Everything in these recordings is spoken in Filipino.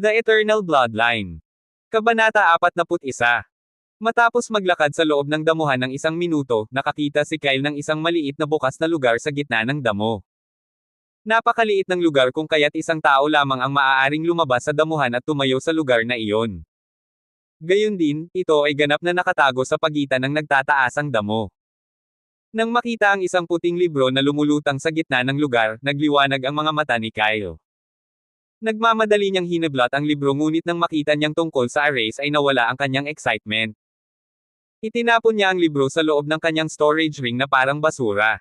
The Eternal Bloodline. Kabanata 41. Matapos maglakad sa loob ng damuhan ng 1 minuto, nakakita si Kyle ng isang maliit na bukas na lugar sa gitna ng damo. Napakaliit ng lugar kung kaya't isang tao lamang ang maaaring lumabas sa damuhan at tumayo sa lugar na iyon. Gayon din, ito ay ganap na nakatago sa pagitan ng nagtataasang damo. Nang makita ang isang puting libro na lumulutang sa gitna ng lugar, nagliwanag ang mga mata ni Kyle. Nagmamadali niyang hinablot ang libro ngunit nang makita niyang tungkol sa Ares ay nawala ang kanyang excitement. Itinapon niya ang libro sa loob ng kanyang storage ring na parang basura.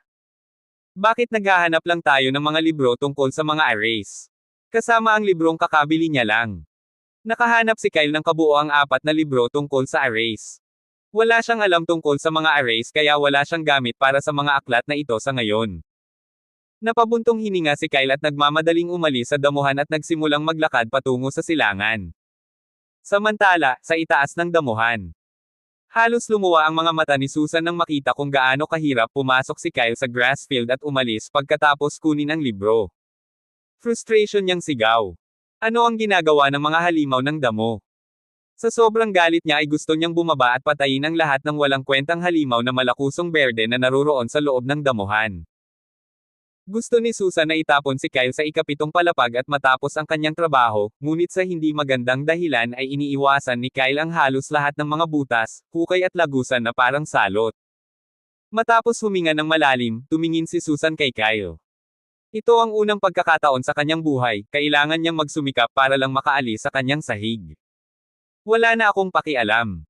Bakit naghahanap lang tayo ng mga libro tungkol sa mga Ares? Kasama ang librong kakabili niya lang. Nakahanap si Kyle ng kabuoang 4 na libro tungkol sa Ares. Wala siyang alam tungkol sa mga Ares kaya wala siyang gamit para sa mga aklat na ito sa ngayon. Napabuntong hininga si Kyle at nagmamadaling umalis sa damuhan at nagsimulang maglakad patungo sa silangan. Samantala, sa itaas ng damuhan. Halos lumuwa ang mga mata ni Susan nang makita kung gaano kahirap pumasok si Kyle sa grass field at umalis pagkatapos kunin ang libro. Frustration niyang sigaw. Ano ang ginagawa ng mga halimaw ng damo? Sa sobrang galit niya ay gusto niyang bumaba at patayin ang lahat ng walang kwentang halimaw na malakusong berde na naruroon sa loob ng damuhan. Gusto ni Susan na itapon si Kyle sa ika-7 palapag at matapos ang kanyang trabaho, ngunit sa hindi magandang dahilan ay iniiwasan ni Kyle ang halos lahat ng mga butas, hukay at lagusan na parang salot. Matapos huminga ng malalim, tumingin si Susan kay Kyle. Ito ang unang pagkakataon sa kanyang buhay, kailangan niyang magsumikap para lang makaalis sa kanyang sahig. Wala na akong pakialam.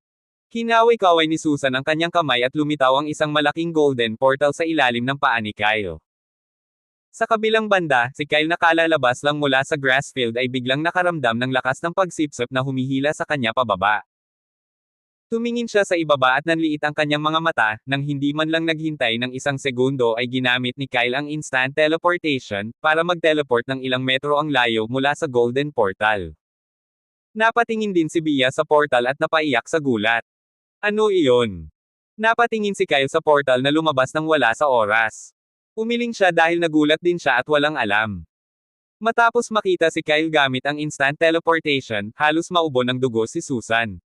Kinaway-kaway ni Susan ang kanyang kamay at lumitaw ang isang malaking golden portal sa ilalim ng paa ni Kyle. Sa kabilang banda, si Kyle na kalalabas lang mula sa grass field ay biglang nakaramdam ng lakas ng pagsipsip na humihila sa kanya pababa. Tumingin siya sa ibaba at nanliit ang kanyang mga mata, nang hindi man lang naghintay ng 1 segundo ay ginamit ni Kyle ang instant teleportation, para mag-teleport ng ilang metro ang layo mula sa golden portal. Napatingin din si Bia sa portal at napaiyak sa gulat. Ano iyon? Napatingin si Kyle sa portal na lumabas nang wala sa oras. Umiling siya dahil nagulat din siya at walang alam. Matapos makita si Kyle gamit ang instant teleportation, halos maubo ng dugo si Susan.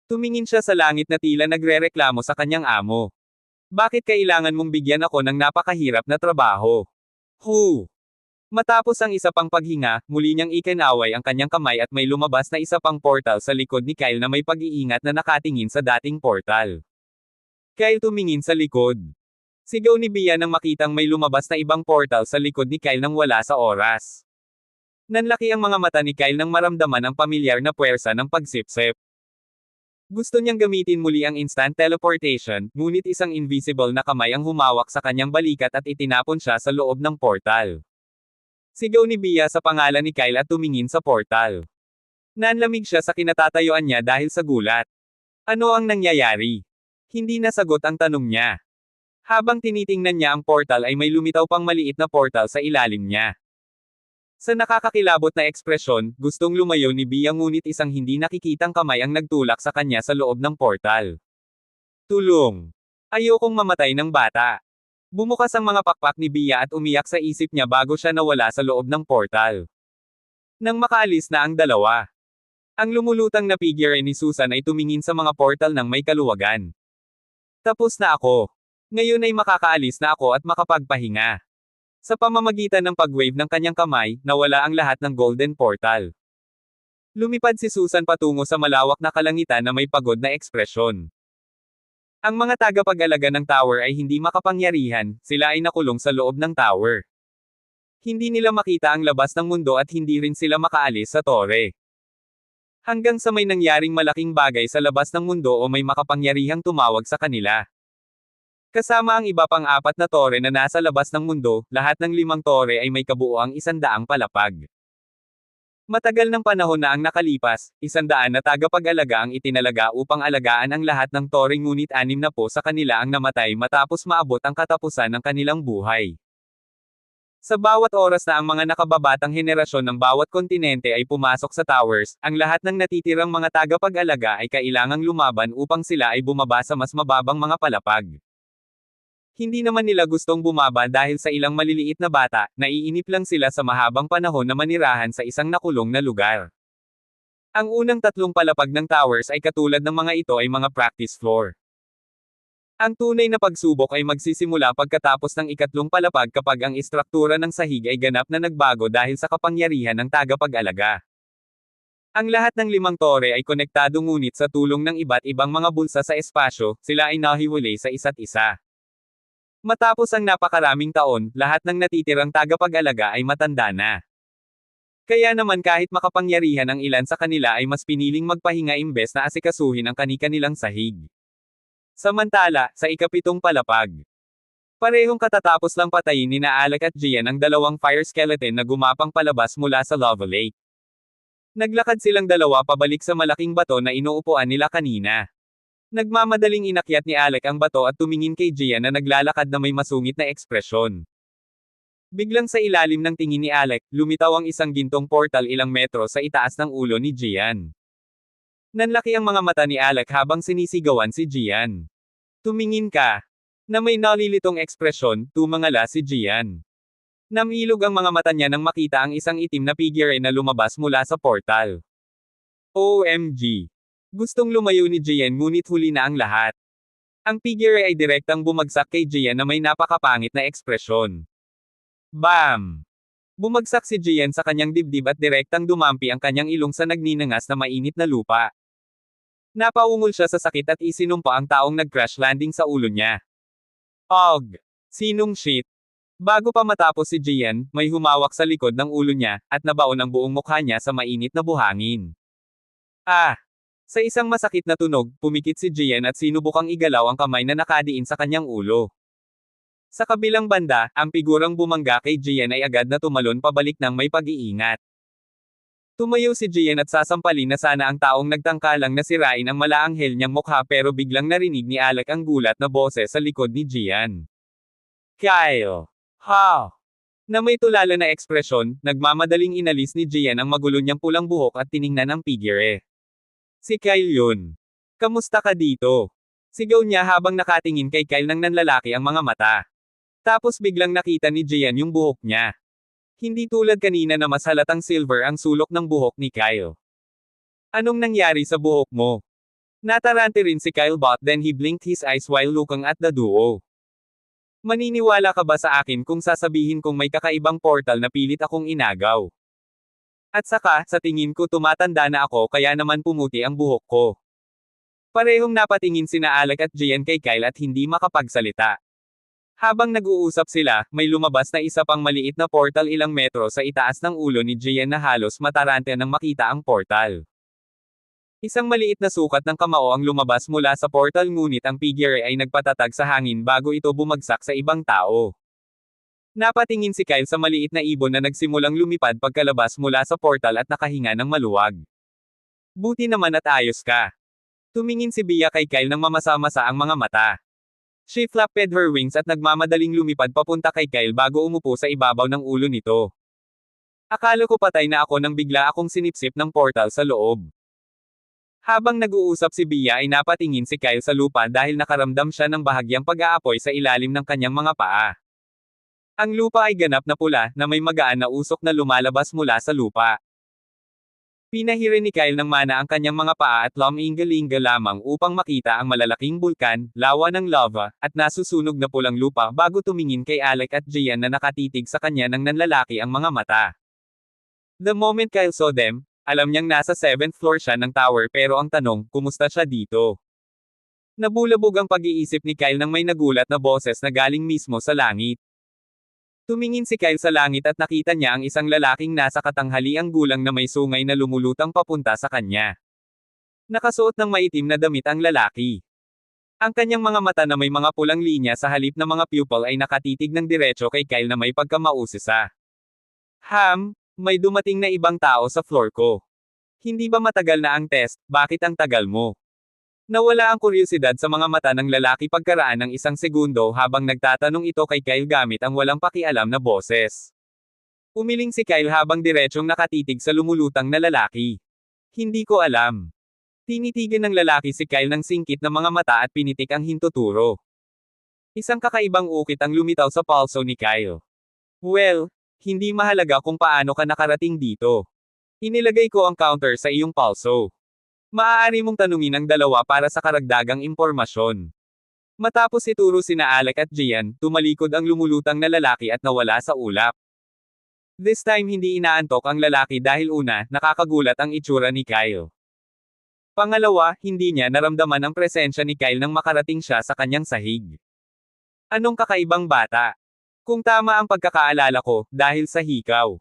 Tumingin siya sa langit na tila nagrereklamo sa kanyang amo. Bakit kailangan mong bigyan ako ng napakahirap na trabaho? Matapos ang isa pang paghinga, muli niyang ikinaway ang kanyang kamay at may lumabas na isa pang portal sa likod ni Kyle na may pag-iingat na nakatingin sa dating portal. Kyle tumingin sa likod. Sigaw ni Bia nang makitang may lumabas na ibang portal sa likod ni Kyle nang wala sa oras. Nanlaki ang mga mata ni Kyle nang maramdaman ang pamilyar na puwersa ng pagsipsip. Gusto niyang gamitin muli ang instant teleportation, ngunit isang invisible na kamay ang humawak sa kanyang balikat at itinapon siya sa loob ng portal. Sigaw ni Bia sa pangalan ni Kyle at tumingin sa portal. Nanlamig siya sa kinatatayuan niya dahil sa gulat. Ano ang nangyayari? Hindi nasagot ang tanong niya. Habang tinitingnan niya ang portal ay may lumitaw pang maliit na portal sa ilalim niya. Sa nakakakilabot na ekspresyon, gustong lumayo ni Bia ngunit isang hindi nakikitang kamay ang nagtulak sa kanya sa loob ng portal. Tulong! Ayokong mamatay ng bata. Bumukas ang mga pakpak ni Bia at umiyak sa isip niya bago siya nawala sa loob ng portal. Nang makaalis na ang dalawa. Ang lumulutang na figure ni Susan ay tumingin sa mga portal ng may kaluwagan. Tapos na ako. Ngayon ay makakaalis na ako at makapagpahinga. Sa pamamagitan ng pag-wave ng kanyang kamay, nawala ang lahat ng golden portal. Lumipad si Susan patungo sa malawak na kalangitan na may pagod na ekspresyon. Ang mga tagapag-alaga ng tower ay hindi makapangyarihan, sila ay nakulong sa loob ng tower. Hindi nila makita ang labas ng mundo at hindi rin sila makaalis sa tore. Hanggang sa may nangyaring malaking bagay sa labas ng mundo o may makapangyarihang tumawag sa kanila. Kasama ang iba pang 4 na tore na nasa labas ng mundo, lahat ng 5 tore ay may kabuoang 100 palapag. Matagal ng panahon na ang nakalipas, 100 na tagapag-alaga ang itinalaga upang alagaan ang lahat ng tore ngunit 6 na po sa kanila ang namatay matapos maabot ang katapusan ng kanilang buhay. Sa bawat oras na ang mga nakababatang henerasyon ng bawat kontinente ay pumasok sa towers, ang lahat ng natitirang mga tagapag-alaga ay kailangang lumaban upang sila ay bumaba sa mas mababang mga palapag. Hindi naman nila gustong bumaba dahil sa ilang maliliit na bata, naiinip lang sila sa mahabang panahon na manirahan sa isang nakulong na lugar. Ang unang tatlong palapag ng towers ay katulad ng mga ito ay mga practice floor. Ang tunay na pagsubok ay magsisimula pagkatapos ng ikatlong palapag kapag ang istruktura ng sahig ay ganap na nagbago dahil sa kapangyarihan ng tagapag-alaga. Ang lahat ng limang tore ay konektado ngunit sa tulong ng iba't ibang mga bulsa sa espasyo, sila ay nahiwalay sa isa't isa. Matapos ang napakaraming taon, lahat ng natitirang tagapag-alaga ay matanda na. Kaya naman kahit makapangyarihan ang ilan sa kanila ay mas piniling magpahinga imbes na asikasuhin ang kani-kanilang sahig. Samantala, sa ikapitong palapag, parehong katatapos lang patayin ni Alec at Gian ang dalawang fire skeleton na gumapang palabas mula sa lava lake. Naglakad silang dalawa pabalik sa malaking bato na inuupuan nila kanina. Nagmamadaling inakyat ni Alec ang bato at tumingin kay Gian na naglalakad na may masungit na ekspresyon. Biglang sa ilalim ng tingin ni Alec, lumitaw ang isang gintong portal ilang metro sa itaas ng ulo ni Gian. Nanlaki ang mga mata ni Alec habang sinisigawan si Gian. Tumingin ka. Na may nalilitong ekspresyon, tumangala si Gian. Namilog ang mga mata niya nang makita ang isang itim na figure na lumabas mula sa portal. OMG! Gustong lumayo ni Gian ngunit huli na ang lahat. Ang figure ay direktang bumagsak kay Gian na may napakapangit na ekspresyon. Bam! Bumagsak si Gian sa kanyang dibdib at direktang dumampi ang kanyang ilong sa nagninangas na mainit na lupa. Napaungol siya sa sakit at isinumpa ang taong nag-crash landing sa ulo niya. Og! Sinong shit? Bago pa matapos si Gian, may humawak sa likod ng ulo niya, at nabaon ang buong mukha niya sa mainit na buhangin. Ah! Sa isang masakit na tunog, pumikit si Gian at sinubukang igalaw ang kamay na nakadiin sa kanyang ulo. Sa kabilang banda, ang figurang bumangga kay Gian ay agad na tumalon pabalik ng may pag-iingat. Tumayo si Gian at sasampalin na sana ang taong nagtangkalang na sirain ang malaanghel niyang mukha pero biglang narinig ni Alec ang gulat na boses sa likod ni Gian. Kyle! How? Na may tulala na ekspresyon, nagmamadaling inalis ni Gian ang magulo niyang pulang buhok at tiningnan ang figure. Si Kyle yun. Kamusta ka dito? Sigaw niya habang nakatingin kay Kyle nang nanlalaki ang mga mata. Tapos biglang nakita ni Gian yung buhok niya. Hindi tulad kanina na mas halatang silver ang sulok ng buhok ni Kyle. Anong nangyari sa buhok mo? Natarante rin si Kyle but then he blinked his eyes while looking at the duo. Maniniwala ka ba sa akin kung sasabihin kong may kakaibang portal na pilit akong inagaw? At saka, sa tingin ko tumatanda na ako kaya naman pumuti ang buhok ko. Parehong napatingin sina Alec at Gian kay Kyle at hindi makapagsalita. Habang nag-uusap sila, may lumabas na isa pang maliit na portal ilang metro sa itaas ng ulo ni Gian na halos matarante nang makita ang portal. Isang maliit na sukat ng kamao ang lumabas mula sa portal ngunit ang figure ay nagpatatag sa hangin bago ito bumagsak sa ibang tao. Napatingin si Kyle sa maliit na ibon na nagsimulang lumipad pagkalabas mula sa portal at nakahinga ng maluwag. Buti naman at ayos ka. Tumingin si Bia kay Kyle nang mamasa-masa ang mga mata. She flapped her wings at nagmamadaling lumipad papunta kay Kyle bago umupo sa ibabaw ng ulo nito. Akala ko patay na ako nang bigla akong sinipsip ng portal sa loob. Habang nag-uusap si Bia ay napatingin si Kyle sa lupa dahil nakaramdam siya ng bahagyang pag-aapoy sa ilalim ng kanyang mga paa. Ang lupa ay ganap na pula na may magaan na usok na lumalabas mula sa lupa. Pinahira ni Kyle ng mana ang kanyang mga paa at lumingalinga lamang upang makita ang malalaking bulkan, lawa ng lava, at nasusunog na pulang lupa bago tumingin kay Alec at Gian na nakatitig sa kanya nang nanlalaki ang mga mata. The moment Kyle saw them, alam niyang nasa 7th floor siya ng tower pero ang tanong, kumusta siya dito? Nabulabog ang pag-iisip ni Kyle nang may nagulat na boses na galing mismo sa langit. Tumingin si Kyle sa langit at nakita niya ang isang lalaking nasa katanghaliang gulang na may sungay na lumulutang papunta sa kanya. Nakasuot ng maitim na damit ang lalaki. Ang kanyang mga mata na may mga pulang linya sa halip na mga pupil ay nakatitig ng diretso kay Kyle na may pagkamausisa. May dumating na ibang tao sa floor ko. Hindi ba matagal na ang test, bakit ang tagal mo? Nawala ang kuryosidad sa mga mata ng lalaki pagkaraan ng isang segundo habang nagtatanong ito kay Kyle gamit ang walang pakialam na boses. Umiling si Kyle habang diretsong nakatitig sa lumulutang na lalaki. Hindi ko alam. Tinitigan ng lalaki si Kyle ng singkit na mga mata at pinitik ang hintuturo. Isang kakaibang ukit ang lumitaw sa palso ni Kyle. Well, hindi mahalaga kung paano ka nakarating dito. Inilagay ko ang counter sa iyong palso. Maaari mong tanungin ang dalawa para sa karagdagang impormasyon. Matapos ituro sina Alec at Gian, tumalikod ang lumulutang na lalaki at nawala sa ulap. This time hindi inaantok ang lalaki dahil una, nakakagulat ang itsura ni Kyle. Pangalawa, hindi niya naramdaman ang presensya ni Kyle nang makarating siya sa kanyang sahig. Anong kakaibang bata? Kung tama ang pagkakaalala ko, dahil sa hikaw.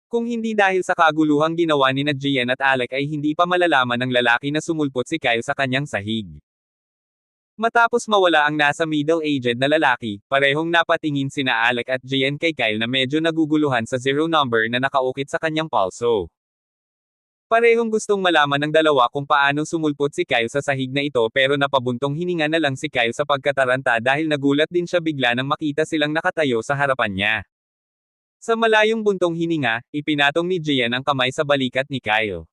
Kung hindi dahil sa kaguluhang ginawa ni Gian at Alec ay hindi pa malalaman ng lalaki na sumulpot si Kyle sa kanyang sahig. Matapos mawala ang nasa middle-aged na lalaki, parehong napatingin sina Alec at Gian kay Kyle na medyo naguguluhan sa zero number na nakaukit sa kanyang palso. Parehong gustong malaman ng dalawa kung paano sumulpot si Kyle sa sahig na ito pero napabuntong hininga na lang si Kyle sa pagkataranta dahil nagulat din siya bigla nang makita silang nakatayo sa harapan niya. Sa malayong buntong hininga, ipinatong ni Gian ang kamay sa balikat ni Kyle.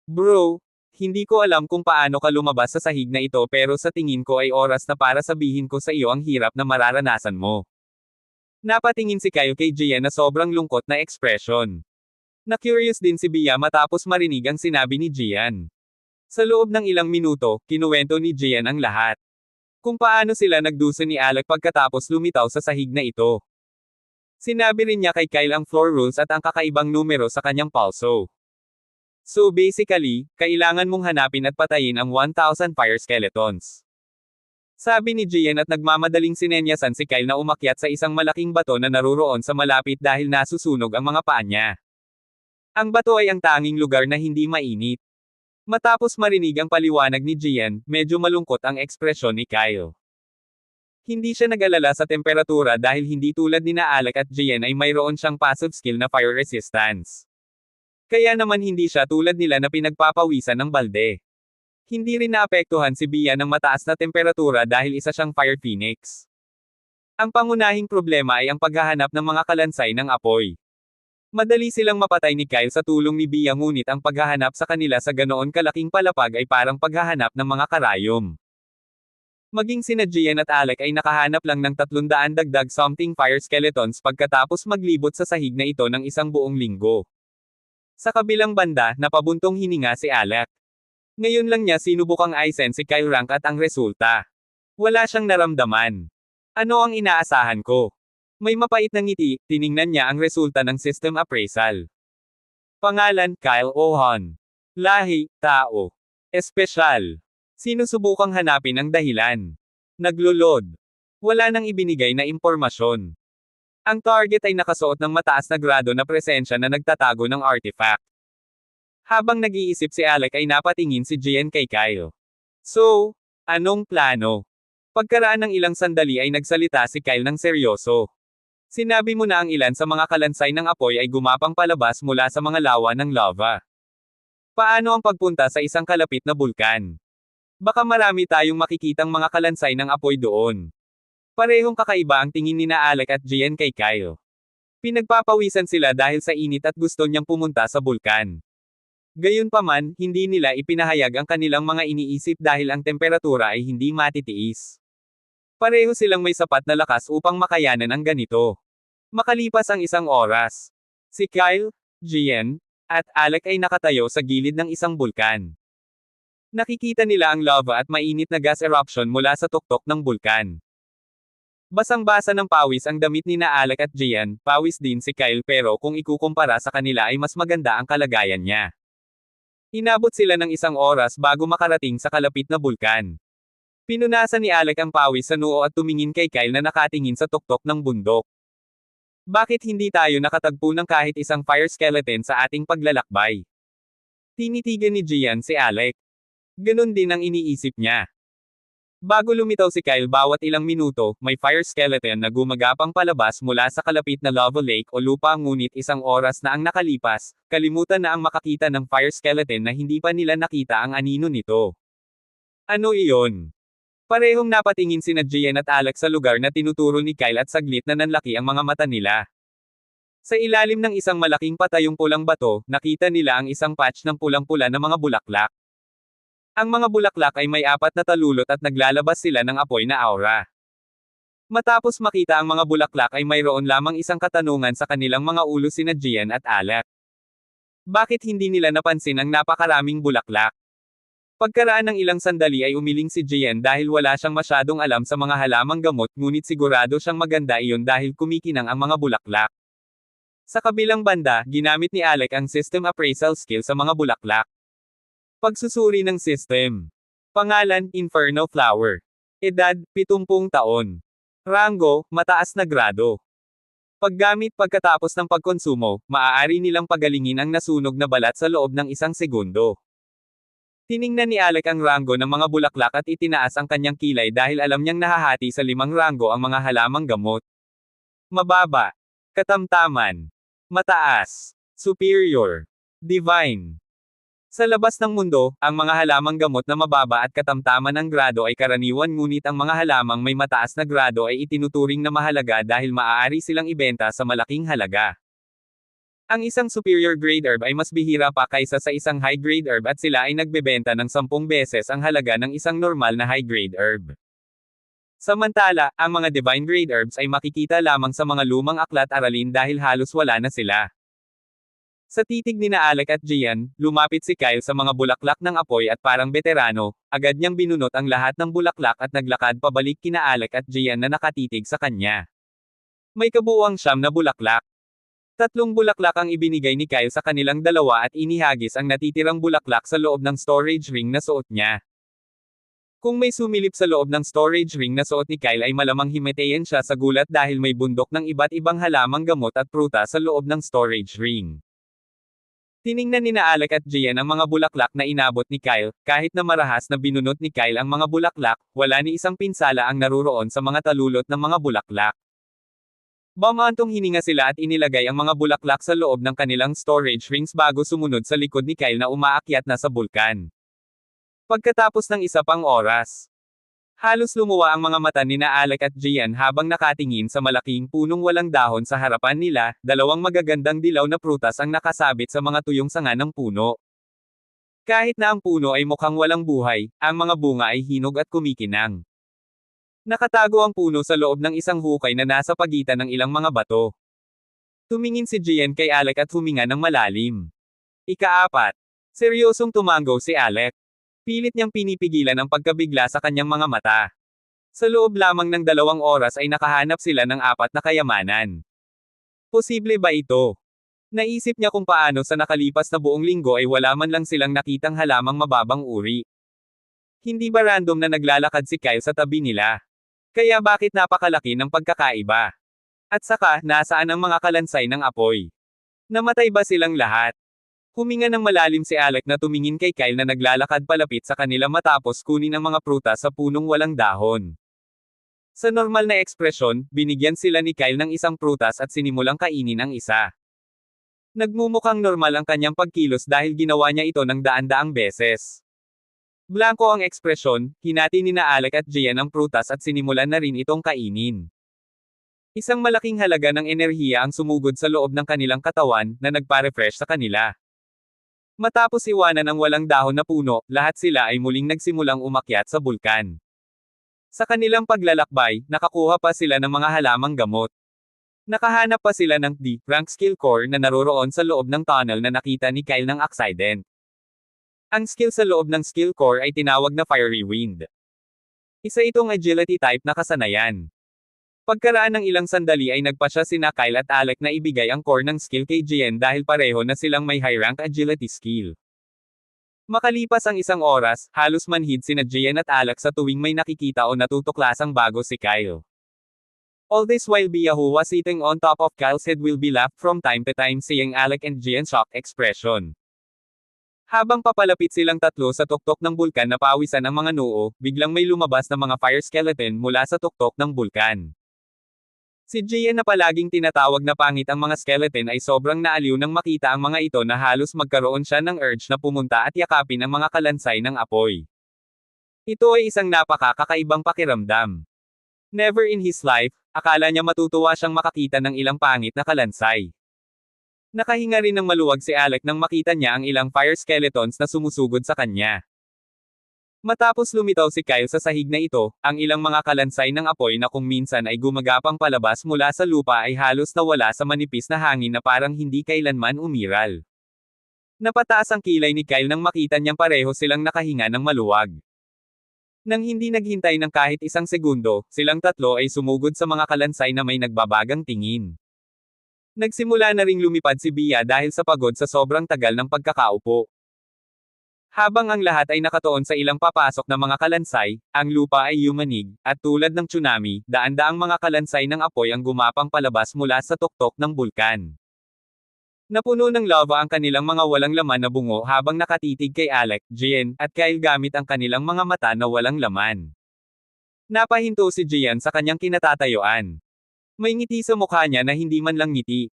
Bro, hindi ko alam kung paano ka lumabas sa sahig na ito pero sa tingin ko ay oras na para sabihin ko sa iyo ang hirap na mararanasan mo. Napatingin si Kyle kay Gian na sobrang lungkot na ekspresyon. Na-curious din si Bia matapos marinig ang sinabi ni Gian. Sa loob ng ilang minuto, kinuwento ni Gian ang lahat. Kung paano sila nagdusa ni Alec pagkatapos lumitaw sa sahig na ito. Sinabi rin niya kay Kyle ang floor rules at ang kakaibang numero sa kanyang palso. So basically, kailangan mong hanapin at patayin ang 1,000 fire skeletons. Sabi ni Gian at nagmamadaling sinenyasan si Kyle na umakyat sa isang malaking bato na naruroon sa malapit dahil nasusunog ang mga paa niya. Ang bato ay ang tanging lugar na hindi mainit. Matapos marinig ang paliwanag ni Gian, medyo malungkot ang ekspresyon ni Kyle. Hindi siya nag-alala sa temperatura dahil hindi tulad ni Alec at Gian ay mayroon siyang passive skill na fire resistance. Kaya naman hindi siya tulad nila na pinagpapawisan ng balde. Hindi rin naapektuhan si Bia ng mataas na temperatura dahil isa siyang fire phoenix. Ang pangunahing problema ay ang paghahanap ng mga kalansay ng apoy. Madali silang mapatay ni Kyle sa tulong ni Bia ngunit ang paghahanap sa kanila sa ganoon kalaking palapag ay parang paghahanap ng mga karayom. Maging sina Gian at Alec ay nakahanap lang ng 300 dagdag something fire skeletons pagkatapos maglibot sa sahig na ito ng isang buong linggo. Sa kabilang banda, napabuntong hininga si Alec. Ngayon lang niya sinubukang aisen si Kyle rank at ang resulta. Wala siyang naramdaman. Ano ang inaasahan ko? May mapait na ngiti, tiningnan niya ang resulta ng system appraisal. Pangalan, Kyle Ohan. Lahi, tao. Espesyal. Sinusubukang hanapin ang dahilan. Naglulod. Wala nang ibinigay na impormasyon. Ang target ay nakasuot ng mataas na grado na presensya na nagtatago ng artifact. Habang nag-iisip si Alec ay napatingin si Gian kay Kyle. So, anong plano? Pagkaraan ng ilang sandali ay nagsalita si Kyle ng seryoso. Sinabi mo na ang ilan sa mga kalansay ng apoy ay gumapang palabas mula sa mga lawa ng lava. Paano ang pagpunta sa isang kalapit na bulkan? Baka marami tayong makikitang mga kalansay ng apoy doon. Parehong kakaiba ang tingin ni Alec at Gian kay Kyle. Pinagpapawisan sila dahil sa init at gusto niyang pumunta sa bulkan. Gayunpaman, hindi nila ipinahayag ang kanilang mga iniisip dahil ang temperatura ay hindi matitiis. Pareho silang may sapat na lakas upang makayanan ang ganito. Makalipas ang isang oras, si Kyle, Gian, at Alec ay nakatayo sa gilid ng isang bulkan. Nakikita nila ang lava at mainit na gas eruption mula sa tuktok ng bulkan. Basang-basa ng pawis ang damit ni Alec at Gian, pawis din si Kyle pero kung ikukumpara sa kanila ay mas maganda ang kalagayan niya. Inabot sila ng isang oras bago makarating sa kalapit na bulkan. Pinunasan ni Alec ang pawis sa noo at tumingin kay Kyle na nakatingin sa tuktok ng bundok. Bakit hindi tayo nakatagpo ng kahit isang fire skeleton sa ating paglalakbay? Tinitigan ni Gian si Alec. Ganon din ang iniisip niya. Bago lumitaw si Kyle bawat ilang minuto, may fire skeleton na gumagapang palabas mula sa kalapit na lava lake o lupa ngunit isang oras na ang nakalipas, kalimutan na ang makakita ng fire skeleton na hindi pa nila nakita ang anino nito. Ano iyon? Parehong napatingin sina Gian at Alec sa lugar na tinuturo ni Kyle at saglit na nanlaki ang mga mata nila. Sa ilalim ng isang malaking patayong pulang bato, nakita nila ang isang patch ng pulang-pula na mga bulaklak. Ang mga bulaklak ay may 4 na talulot at naglalabas sila ng apoy na aura. Matapos makita ang mga bulaklak ay mayroon lamang isang katanungan sa kanilang mga ulo sina Gian at Alec. Bakit hindi nila napansin ang napakaraming bulaklak? Pagkaraan ng ilang sandali ay umiling si Jian dahil wala siyang masyadong alam sa mga halamang gamot ngunit sigurado siyang maganda iyon dahil kumikinang ang mga bulaklak. Sa kabilang banda, ginamit ni Alec ang system appraisal skill sa mga bulaklak. Pagsusuri ng system. Pangalan, Inferno Flower. Edad, 70 taon. Rango, mataas na grado. Paggamit pagkatapos ng pagkonsumo, maaari nilang pagalingin ang nasunog na balat sa loob ng 1 segundo. Tiningnan ni Alec ang rango ng mga bulaklak at itinaas ang kanyang kilay dahil alam niyang nahahati sa 5 rango ang mga halamang gamot. Mababa. Katamtaman. Mataas. Superior. Divine. Sa labas ng mundo, ang mga halamang gamot na mababa at katamtaman ang grado ay karaniwan ngunit ang mga halamang may mataas na grado ay itinuturing na mahalaga dahil maaari silang ibenta sa malaking halaga. Ang isang superior grade herb ay mas bihira pa kaysa sa isang high grade herb at sila ay nagbebenta ng 10 beses ang halaga ng isang normal na high grade herb. Samantala, ang mga divine grade herbs ay makikita lamang sa mga lumang aklat aralin dahil halos wala na sila. Sa titig ni na Alec at Jian, lumapit si Kyle sa mga bulaklak ng apoy at parang veterano, agad niyang binunot ang lahat ng bulaklak at naglakad pabalik kina Alec at Jian na nakatitig sa kanya. May kabuuang 9 na bulaklak. 3 bulaklak ang ibinigay ni Kyle sa kanilang dalawa at inihagis ang natitirang bulaklak sa loob ng storage ring na suot niya. Kung may sumilip sa loob ng storage ring na suot ni Kyle ay malamang himatayin siya sa gulat dahil may bundok ng iba't ibang halamang gamot at prutas sa loob ng storage ring. Tiningnan ni na Alec at Jian ang mga bulaklak na inabot ni Kyle, kahit na marahas na binunot ni Kyle ang mga bulaklak, wala ni isang pinsala ang naruroon sa mga talulot ng mga bulaklak. Bumantong hininga sila at inilagay ang mga bulaklak sa loob ng kanilang storage rings bago sumunod sa likod ni Kyle na umaakyat na sa bulkan. Pagkatapos ng 1 pang oras, halos lumuwa ang mga mata ni na Alec at Jian habang nakatingin sa malaking punong walang dahon sa harapan nila, 2 magagandang dilaw na prutas ang nakasabit sa mga tuyong sanga ng puno. Kahit na ang puno ay mukhang walang buhay, ang mga bunga ay hinog at kumikinang. Nakatago ang puno sa loob ng isang hukay na nasa pagitan ng ilang mga bato. Tumingin si Jian kay Alec at huminga ng malalim. Ika-4. Seryosong tumango si Alec. Pilit niyang pinipigilan ang pagkabigla sa kanyang mga mata. Sa loob lamang ng 2 oras ay nakahanap sila ng 4 na kayamanan. Posible ba ito? Naisip niya kung paano sa nakalipas na buong linggo ay wala man lang silang nakitang halamang mababang uri. Hindi ba random na naglalakad si Kyle sa tabi nila? Kaya bakit napakalaki ng pagkakaiba? At saka, nasaan ang mga kalansay ng apoy? Namatay ba silang lahat? Huminga ng malalim si Alec na tumingin kay Kyle na naglalakad palapit sa kanila matapos kunin ang mga prutas sa punong walang dahon. Sa normal na ekspresyon, binigyan sila ni Kyle ng isang prutas at sinimulang kainin ang isa. Nagmumukhang normal ang kanyang pagkilos dahil ginawa niya ito ng daan-daang beses. Blanko ang ekspresyon, hinati ni na Alec at Jian ang prutas at sinimulan na rin itong kainin. Isang malaking halaga ng enerhiya ang sumugod sa loob ng kanilang katawan, na nagpa-refresh sa kanila. Matapos iwanan ang walang dahon na puno, lahat sila ay muling nagsimulang umakyat sa bulkan. Sa kanilang paglalakbay, nakakuha pa sila ng mga halamang gamot. Nakahanap pa sila ng D-rank skill core na naroroon sa loob ng tunnel na nakita ni Kyle ng accident. Ang skill sa loob ng skill core ay tinawag na Fiery Wind. Isa itong agility type na kasanayan. Pagkaraan ng ilang sandali ay nagpasya sina Kyle at Alec na ibigay ang core ng skill kay Jian dahil pareho na silang may high rank agility skill. Makalipas ang 1 oras, halos manhid sina Jian at Alec sa tuwing may nakikita o natutuklasang bago si Kyle. All this while Biahu was sitting on top of Kyle's head will be laughed from time to time seeing Alec and Jian's shocked expression. Habang papalapit silang tatlo sa tuktok ng bulkan na pawisan ang mga noo, biglang may lumabas na mga fire skeleton mula sa tuktok ng bulkan. Si Jian na palaging tinatawag na pangit ang mga skeleton ay sobrang naaliw nang makita ang mga ito na halos magkaroon siya ng urge na pumunta at yakapin ang mga kalansay ng apoy. Ito ay isang napakakakaibang pakiramdam. Never in his life, akala niya matutuwa siyang makakita ng ilang pangit na kalansay. Nakahinga rin ng maluwag si Alec nang makita niya ang ilang fire skeletons na sumusugod sa kanya. Matapos lumitaw si Kyle sa sahig na ito, ang ilang mga kalansay ng apoy na kung minsan ay gumagapang palabas mula sa lupa ay halos nawala sa manipis na hangin na parang hindi kailanman umiral. Napataas ang kilay ni Kyle nang makita niyang pareho silang nakahinga ng maluwag. Nang hindi naghintay ng kahit isang segundo, silang tatlo ay sumugod sa mga kalansay na may nagbabagang tingin. Nagsimula na ring lumipad si Bia dahil sa pagod sa sobrang tagal ng pagkakaupo. Habang ang lahat ay nakatuon sa ilang papasok na mga kalansay, ang lupa ay yumanig, at tulad ng tsunami, daan-daang mga kalansay ng apoy ang gumapang palabas mula sa tuktok ng bulkan. Napuno ng lava ang kanilang mga walang laman na bungo habang nakatitig kay Alec, Gian, at Kyle gamit ang kanilang mga mata na walang laman. Napahinto si Gian sa kanyang kinatatayuan. May ngiti sa mukha niya na hindi man lang ngiti.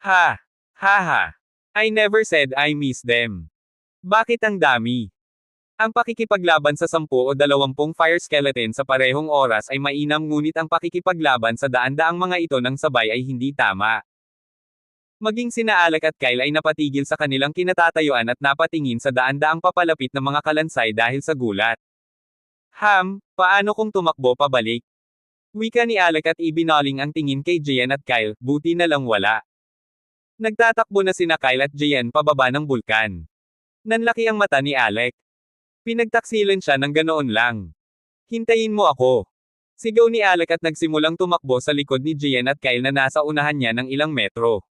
Ha! Ha ha! I never said I miss them. Bakit ang dami? Ang pakikipaglaban sa 10 o 20 fire skeleton sa parehong oras ay mainam ngunit ang pakikipaglaban sa daan-daang mga ito ng sabay ay hindi tama. Maging sina Alec at Kyle ay napatigil sa kanilang kinatatayuan at napatingin sa daan-daang papalapit na mga kalansay dahil sa gulat. Paano kung tumakbo pabalik? Wika ni Alec at ibinaling ang tingin kay Gian at Kyle, buti na lang wala. Nagtatakbo na sina Kyle at Gian pababa ng bulkan. Nanlaki ang mata ni Alec. Pinagtaksilan siya ng ganoon lang. Hintayin mo ako. Sigaw ni Alec at nagsimulang tumakbo sa likod ni Gian at Kyle na nasa unahan niya ng ilang metro.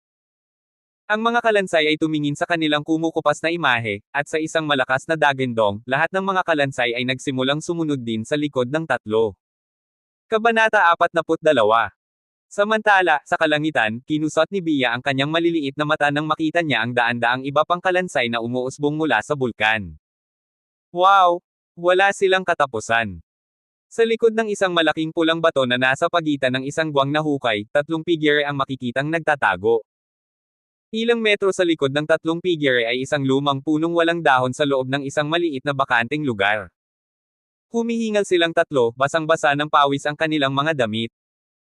Ang mga kalansay ay tumingin sa kanilang kumukupas na imahe, at sa isang malakas na dagandong, lahat ng mga kalansay ay nagsimulang sumunod din sa likod ng tatlo. Kabanata 42. Samantala, sa kalangitan, kinusot ni Bia ang kanyang maliliit na mata nang makita niya ang daan-daang iba pang kalansay na umuusbong mula sa bulkan. Wow! Wala silang katapusan. Sa likod ng isang malaking pulang bato na nasa pagitan ng isang guwang na hukay, 3 figure ang makikitang nagtatago. Ilang metro sa likod ng 3 figure ay isang lumang punong walang dahon sa loob ng isang maliit na bakanteng lugar. Humihingal silang tatlo, basang-basa ng pawis ang kanilang mga damit.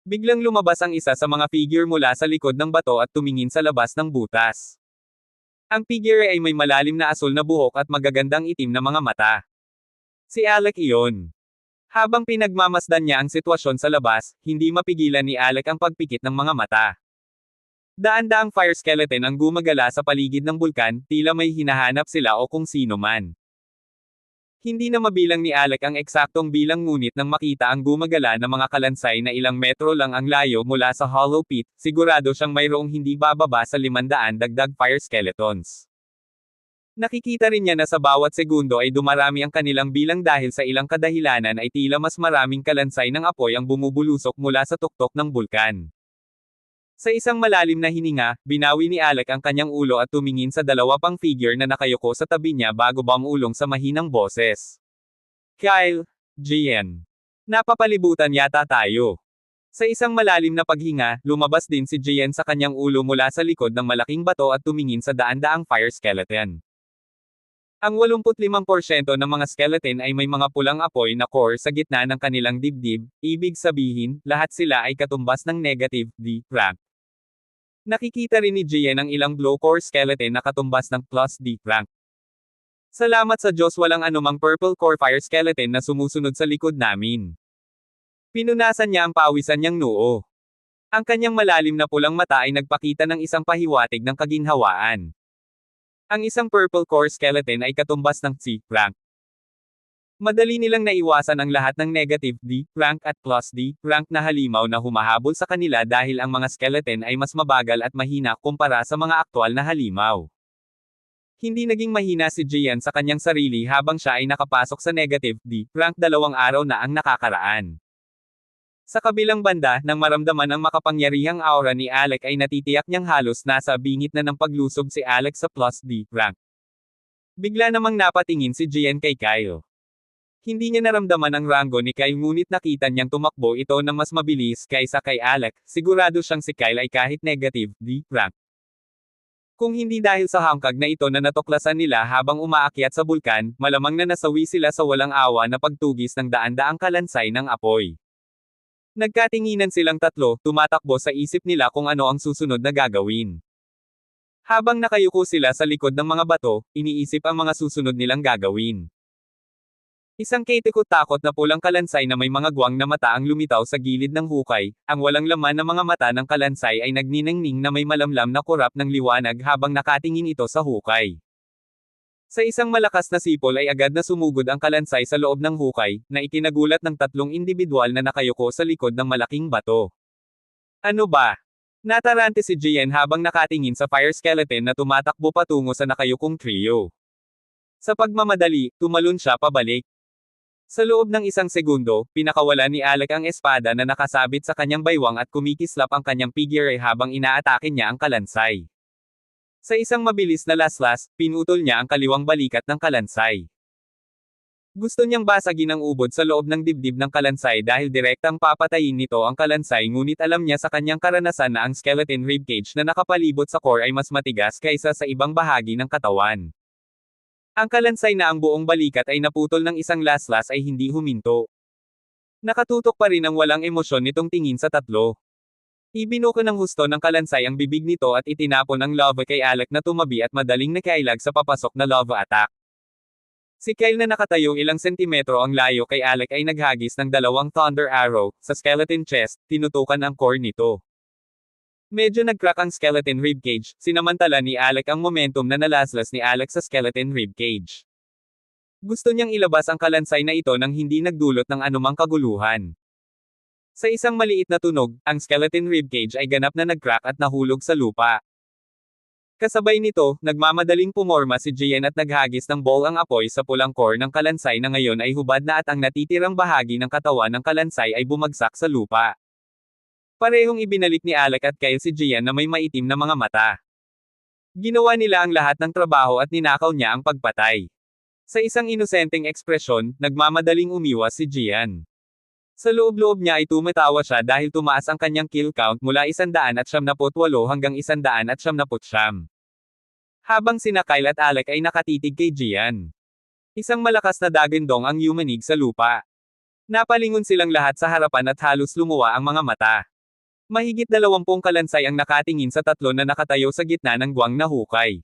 Biglang lumabas ang isa sa mga figure mula sa likod ng bato at tumingin sa labas ng butas. Ang figure ay may malalim na asul na buhok at magagandang itim na mga mata. Si Alec iyon. Habang pinagmamasdan niya ang sitwasyon sa labas, hindi mapigilan ni Alec ang pagpikit ng mga mata. Daan-daang fire skeleton ang gumagala sa paligid ng bulkan, tila may hinahanap sila o kung sino man. Hindi na mabilang ni Alec ang eksaktong bilang ngunit nang makita ang gumagala na mga kalansay na ilang metro lang ang layo mula sa hollow pit, sigurado siyang mayroong hindi bababa sa 500 dagdag fire skeletons. Nakikita rin niya na sa bawat segundo ay dumarami ang kanilang bilang dahil sa ilang kadahilanan ay tila mas maraming kalansay ng apoy ang bumubulusok mula sa tuktok ng bulkan. Sa isang malalim na hininga, binawi ni Alec ang kanyang ulo at tumingin sa dalawa pang figure na nakayuko sa tabi niya bago bumulong sa mahinang boses. Kyle, Gian. Napapalibutan yata tayo. Sa isang malalim na paghinga, lumabas din si Gian sa kanyang ulo mula sa likod ng malaking bato at tumingin sa daan-daang fire skeleton. Ang 85% ng mga skeleton ay may mga pulang apoy na core sa gitna ng kanilang dibdib, ibig sabihin, lahat sila ay katumbas ng negative D rank. Nakikita rin ni Gian ang ilang glow core skeleton na katumbas ng plus D rank. Salamat sa Diyos walang anumang purple core fire skeleton na sumusunod sa likod namin. Pinunasan niya ang pawisan niyang noo. Ang kanyang malalim na pulang mata ay nagpakita ng isang pahiwatig ng kaginhawaan. Ang isang purple core skeleton ay katumbas ng C rank. Madali nilang naiwasan ang lahat ng negative D rank at plus D rank na halimaw na humahabol sa kanila dahil ang mga skeleton ay mas mabagal at mahina kumpara sa mga aktwal na halimaw. Hindi naging mahina si Gian sa kanyang sarili habang siya ay nakapasok sa negative D rank 2 araw na ang nakakaraan. Sa kabilang banda, nang maramdaman ang makapangyarihang aura ni Alec ay natitiyak niyang halos nasa bingit na ng paglusob si Alec sa plus D rank. Bigla namang napatingin si Gian kay Kyle. Hindi niya naramdaman ang rango ni Kyle ngunit nakita niyang tumakbo ito ng mas mabilis kaysa kay Alec, sigurado siyang si Kyle ay kahit negative D rank. Kung hindi dahil sa hangkag na ito na natuklasan nila habang umaakyat sa bulkan, malamang na nasawi sila sa walang awa na pagtugis ng daan-daang kalansay ng apoy. Nagkatinginan silang tatlo, tumatakbo sa isip nila kung ano ang susunod na gagawin. Habang nakayuko sila sa likod ng mga bato, iniisip ang mga susunod nilang gagawin. Isang kaitikot-takot na pulang kalansay na may mga guwang na mata ang lumitaw sa gilid ng hukay, ang walang laman na mga mata ng kalansay ay nagniningning na may malamlam na kurap ng liwanag habang nakatingin ito sa hukay. Sa isang malakas na sipol ay agad na sumugod ang kalansay sa loob ng hukay, na ikinagulat ng tatlong indibidwal na nakayuko sa likod ng malaking bato. Ano ba? Natarante si Jian habang nakatingin sa fire skeleton na tumatakbo patungo sa nakayukong trio. Sa pagmamadali, tumalon siya pabalik. Sa loob ng isang segundo, pinakawala ni Alec ang espada na nakasabit sa kanyang baywang at kumikislap ang kanyang figure habang inaatake niya ang kalansay. Sa isang mabilis na laslas, pinutol niya ang kaliwang balikat ng kalansay. Gusto niyang basagin ang ubod sa loob ng dibdib ng kalansay dahil direktang papatayin nito ang kalansay, ngunit alam niya sa kanyang karanasan na ang skeleton ribcage na nakapalibot sa core ay mas matigas kaysa sa ibang bahagi ng katawan. Ang kalansay na ang buong balikat ay naputol ng isang laslas ay hindi huminto. Nakatutok pa rin ang walang emosyon nitong tingin sa tatlo. Ibinuko ng husto ng kalansay ang bibig nito at itinapon ang lava kay Alec na tumabi at madaling nakailag sa papasok na lava attack. Si Kyle na nakatayo ilang sentimetro ang layo kay Alec ay naghagis ng dalawang thunder arrow sa skeleton chest, tinutukan ang core nito. Medyo nag-crack ang skeleton ribcage, sinamantala ni Alec ang momentum na nalaslas ni Alec sa skeleton ribcage. Gusto niyang ilabas ang kalansay na ito nang hindi nagdulot ng anumang kaguluhan. Sa isang maliit na tunog, ang skeleton ribcage ay ganap na nag-crack at nahulog sa lupa. Kasabay nito, nagmamadaling pumorma si Jian at naghagis ng ball ang apoy sa pulang core ng kalansay na ngayon ay hubad na at ang natitirang bahagi ng katawan ng kalansay ay bumagsak sa lupa. Parehong ibinalik ni Alec at Kyle si Jian na may maitim na mga mata. Ginawa nila ang lahat ng trabaho at ninakaw niya ang pagpatay. Sa isang inosenteng ekspresyon, nagmamadaling umiwas si Jian. Sa loob-loob niya ay tumatawa siya dahil tumaas ang kanyang kill count mula 178 hanggang 179. Habang sina Kyle at Alec ay nakatitig kay Jian. Isang malakas na dagandong ang yumanig sa lupa. Napalingon silang lahat sa harapan at halos lumuwa ang mga mata. Mahigit 20 kalansay ang nakatingin sa tatlo na nakatayo sa gitna ng guwang na hukay.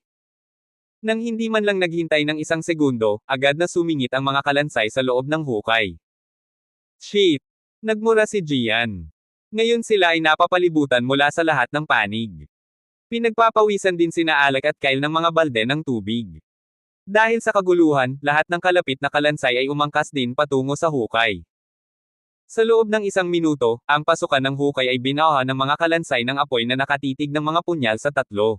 Nang hindi man lang naghintay ng isang segundo, agad na sumingit ang mga kalansay sa loob ng hukay. Shit! Nagmura si Jian. Ngayon sila ay napapalibutan mula sa lahat ng panig. Pinagpapawisan din sina Alec at Kyle ng mga balde ng tubig. Dahil sa kaguluhan, lahat ng kalapit na kalansay ay umangkas din patungo sa hukay. Sa loob ng isang minuto, ang pasukan ng hukay ay binaha ng mga kalansay ng apoy na nakatitig ng mga punyal sa tatlo.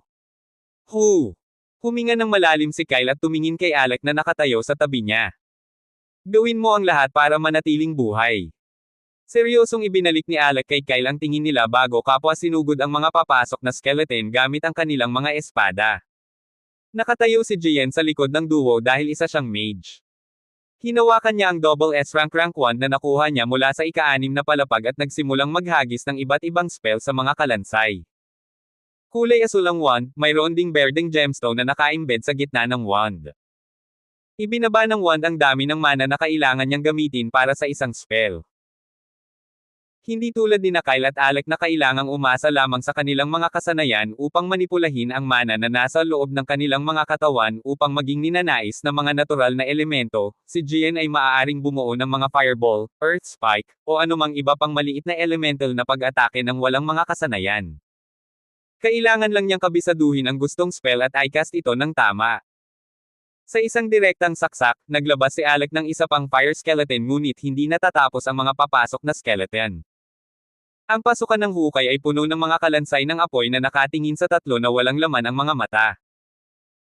Huminga ng malalim si Kyle at tumingin kay Alec na nakatayo sa tabi niya. Gawin mo ang lahat para manatiling buhay. Seryosong ibinalik ni Alec kay Kyle ang tingin nila bago kapwa sinugod ang mga papasok na skeleton gamit ang kanilang mga espada. Nakatayo si Jian sa likod ng duo dahil isa siyang mage. Hinawakan niya ang double S rank 1 na nakuha niya mula sa ika-6 na palapag at nagsimulang maghagis ng iba't ibang spell sa mga kalansay. Kulay asul ang wand, mayroon ding berdeng gemstone na naka-embed sa gitna ng wand. Ibinaba ng wand ang dami ng mana na kailangan niyang gamitin para sa isang spell. Hindi tulad ni Kyle at Alec na kailangang umasa lamang sa kanilang mga kasanayan upang manipulahin ang mana na nasa loob ng kanilang mga katawan upang maging ninanais na mga natural na elemento, si Jian ay maaaring bumuo ng mga fireball, earth spike, o anumang iba pang maliit na elemental na pag-atake ng walang mga kasanayan. Kailangan lang niyang kabisaduhin ang gustong spell at i-cast ito ng tama. Sa isang direktang saksak, naglabas si Alec ng isa pang fire skeleton ngunit hindi natatapos ang mga papasok na skeleton. Ang pasukan ng hukay ay puno ng mga kalansay ng apoy na nakatingin sa tatlo na walang laman ang mga mata.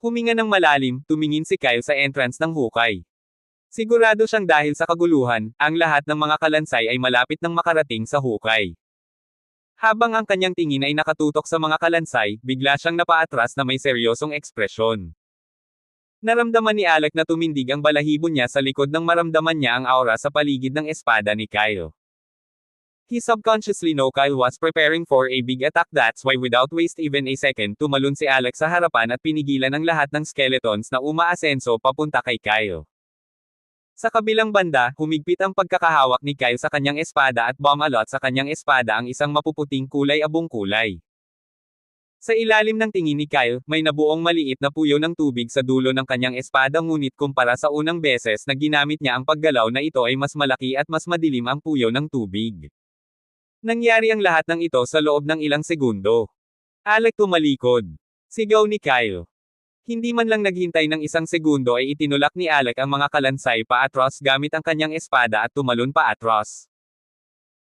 Huminga ng malalim, tumingin si Kyle sa entrance ng hukay. Sigurado siyang dahil sa kaguluhan, ang lahat ng mga kalansay ay malapit nang makarating sa hukay. Habang ang kanyang tingin ay nakatutok sa mga kalansay, bigla siyang napaatras na may seryosong ekspresyon. Naramdaman ni Alec na tumindig ang balahibo niya sa likod nang maramdaman niya ang aura sa paligid ng espada ni Kyle. He subconsciously knew Kyle was preparing for a big attack, that's why without waste even a second tumalon si Alec sa harapan at pinigilan ang lahat ng skeletons na umaasenso papunta kay Kyle. Sa kabilang banda, humigpit ang pagkakahawak ni Kyle sa kanyang espada at bumalot sa kanyang espada ang isang mapuputing kulay abong kulay. Sa ilalim ng tingin ni Kyle, may nabuong maliit na puyo ng tubig sa dulo ng kanyang espada ngunit kumpara sa unang beses na ginamit niya ang paggalaw na ito ay mas malaki at mas madilim ang puyo ng tubig. Nangyari ang lahat ng ito sa loob ng ilang segundo. Alec tumalikod. Sigaw ni Kyle. Hindi man lang naghintay ng isang segundo ay itinulak ni Alec ang mga kalansay paatros gamit ang kanyang espada at tumalon paatros.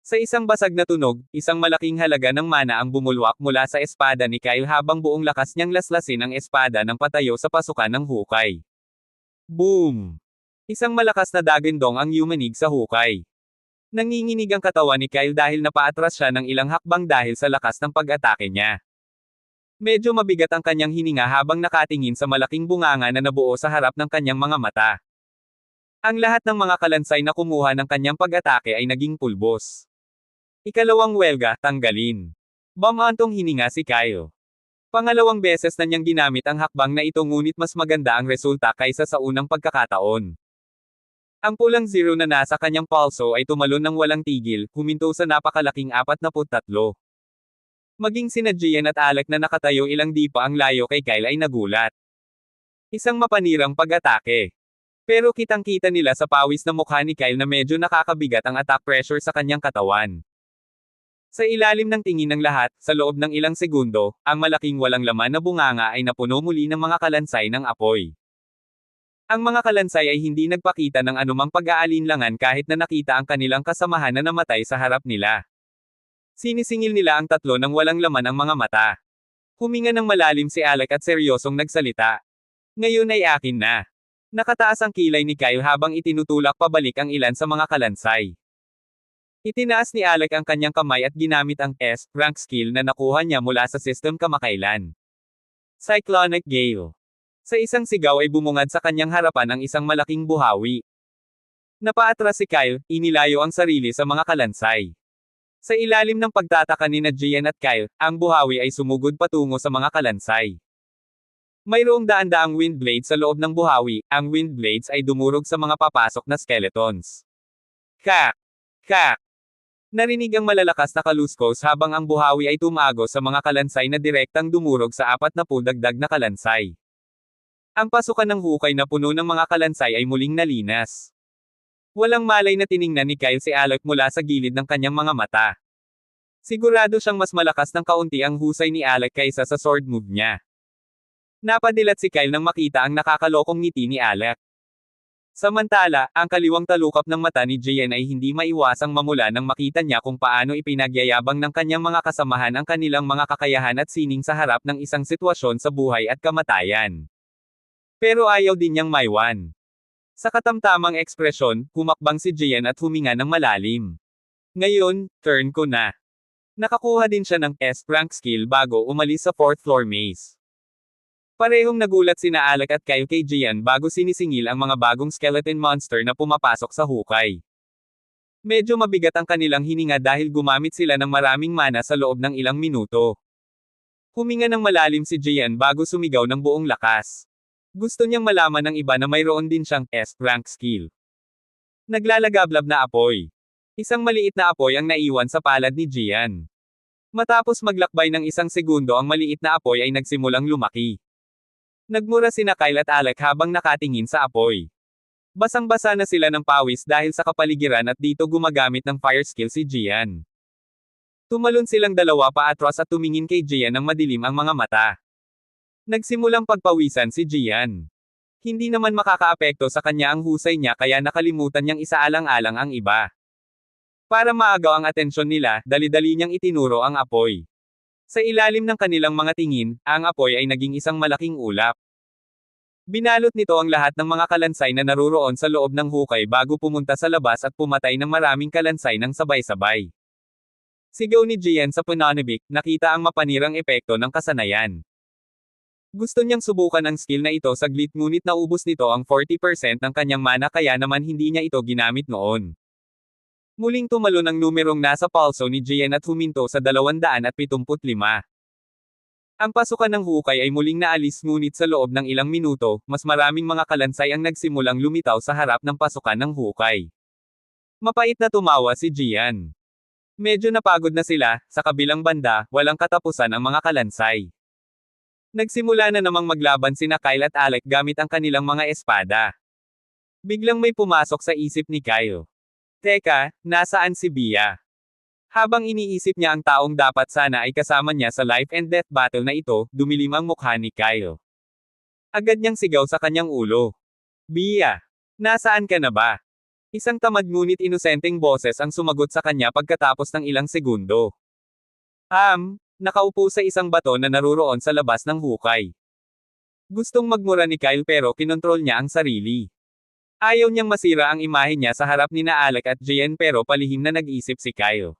Sa isang basag na tunog, isang malaking halaga ng mana ang bumulwak mula sa espada ni Kyle habang buong lakas niyang laslasin ang espada ng patayo sa pasukan ng hukay. Boom! Isang malakas na dagindong ang yumanig sa hukay. Nanginginig ang katawan ni Kyle dahil napaatras siya ng ilang hakbang dahil sa lakas ng pag-atake niya. Medyo mabigat ang kanyang hininga habang nakatingin sa malaking bunganga na nabuo sa harap ng kanyang mga mata. Ang lahat ng mga kalansay na kumuha ng kanyang pag-atake ay naging pulbos. Ikalawang welga, tanggalin. Bumantong hininga si Kyle. Pangalawang beses na niyang ginamit ang hakbang na ito ngunit mas maganda ang resulta kaysa sa unang pagkakataon. Ang pulang zero na nasa kanyang pulso ay tumalon ng walang tigil, huminto sa napakalaking 43. Maging sina Gian at Alec na nakatayo ilang di pa ang layo kay Kyle ay nagulat. Isang mapanirang pag-atake. Pero kitang-kita nila sa pawis na mukha ni Kyle na medyo nakakabigat ang attack pressure sa kanyang katawan. Sa ilalim ng tingin ng lahat, sa loob ng ilang segundo, ang malaking walang laman na bunganga ay napuno muli ng mga kalansay ng apoy. Ang mga kalansay ay hindi nagpakita ng anumang pag-aalinlangan kahit na nakita ang kanilang kasamahan na namatay sa harap nila. Sinisingil nila ang tatlo nang walang laman ang mga mata. Huminga ng malalim si Alec at seryosong nagsalita. Ngayon ay akin na. Nakataas ang kilay ni Kyle habang itinutulak pabalik ang ilan sa mga kalansay. Itinaas ni Alec ang kanyang kamay at ginamit ang S-rank skill na nakuha niya mula sa system kamakailan. Cyclonic Gale. Sa isang sigaw ay bumungad sa kanyang harapan ang isang malaking buhawi. Napaatras si Kyle, inilayo ang sarili sa mga kalansay. Sa ilalim ng pagtataka ni Gian at Kyle, ang buhawi ay sumugod patungo sa mga kalansay. Mayroong daan-daang wind blades sa loob ng buhawi, ang wind blades ay dumurog sa mga papasok na skeletons. Kak! Kak! Narinig ang malalakas na kaluskos habang ang buhawi ay tumago sa mga kalansay na direktang dumurog sa 40 dagdag na kalansay. Ang pasukan ng hukay na puno ng mga kalansay ay muling nalinas. Walang malay na tiningnan ni Kyle si Alec mula sa gilid ng kanyang mga mata. Sigurado siyang mas malakas ng kaunti ang husay ni Alec kaysa sa sword move niya. Napadilat si Kyle nang makita ang nakakalokong ngiti ni Alec. Samantala, ang kaliwang talukap ng mata ni Gian ay hindi maiwasang mamula nang makita niya kung paano ipinagyayabang ng kanyang mga kasamahan ang kanilang mga kakayahan at sining sa harap ng isang sitwasyon sa buhay at kamatayan. Pero ayaw din niyang maiwan. Sa katamtamang ekspresyon, humakbang si Gian at huminga ng malalim. Ngayon, turn ko na. Nakakuha din siya ng S-rank skill bago umalis sa 4th floor maze. Parehong nagulat sina Alec at Kyle kay Gian bago sinisingil ang mga bagong skeleton monster na pumapasok sa hukay. Medyo mabigat ang kanilang hininga dahil gumamit sila ng maraming mana sa loob ng ilang minuto. Huminga ng malalim si Gian bago sumigaw ng buong lakas. Gusto niyang malaman ng iba na mayroon din siyang S-rank skill. Naglalagablab na apoy. Isang maliit na apoy ang naiwan sa palad ni Gian. Matapos maglakbay ng isang segundo ang maliit na apoy ay nagsimulang lumaki. Nagmura sina Kyle at Alec habang nakatingin sa apoy. Basang-basa na sila ng pawis dahil sa kapaligiran at dito gumagamit ng fire skill si Gian. Tumalon silang dalawa paatros at tumingin kay Gian ng madilim ang mga mata. Nagsimulang pagpawisan si Gian. Hindi naman makakaapekto sa kanya ang husay niya kaya nakalimutan niyang isaalang-alang ang iba. Para maagaw ang atensyon nila, dali-dali niyang itinuro ang apoy. Sa ilalim ng kanilang mga tingin, ang apoy ay naging isang malaking ulap. Binalot nito ang lahat ng mga kalansay na naruroon sa loob ng hukay bago pumunta sa labas at pumatay ng maraming kalansay ng sabay-sabay. Sigaw ni Gian sa pananabik, nakita ang mapanirang epekto ng kasanayan. Gusto niyang subukan ang skill na ito saglit ngunit naubos nito ang 40% ng kanyang mana kaya naman hindi niya ito ginamit noon. Muling tumalon ang numerong nasa pulso ni Gian at huminto sa 275. Ang pasukan ng hukay ay muling naalis ngunit sa loob ng ilang minuto, mas maraming mga kalansay ang nagsimulang lumitaw sa harap ng pasukan ng hukay. Mapait na tumawa si Gian. Medyo napagod na sila, sa kabilang banda, walang katapusan ang mga kalansay. Nagsimula na namang maglaban sina Kyle at Alec gamit ang kanilang mga espada. Biglang may pumasok sa isip ni Kyle. Teka, nasaan si Bia? Habang iniisip niya ang taong dapat sana ay kasama niya sa life and death battle na ito, dumilim ang mukha ni Kyle. Agad niyang sigaw sa kanyang ulo. Bia! Nasaan ka na ba? Isang tamad ngunit inosenteng boses ang sumagot sa kanya pagkatapos ng ilang segundo. Nakaupo sa isang bato na naruroon sa labas ng hukay. Gustong magmura ni Kyle pero kinontrol niya ang sarili. Ayaw niyang masira ang imahe niya sa harap ni na Alec at Jen pero palihim na nag-isip si Kyle.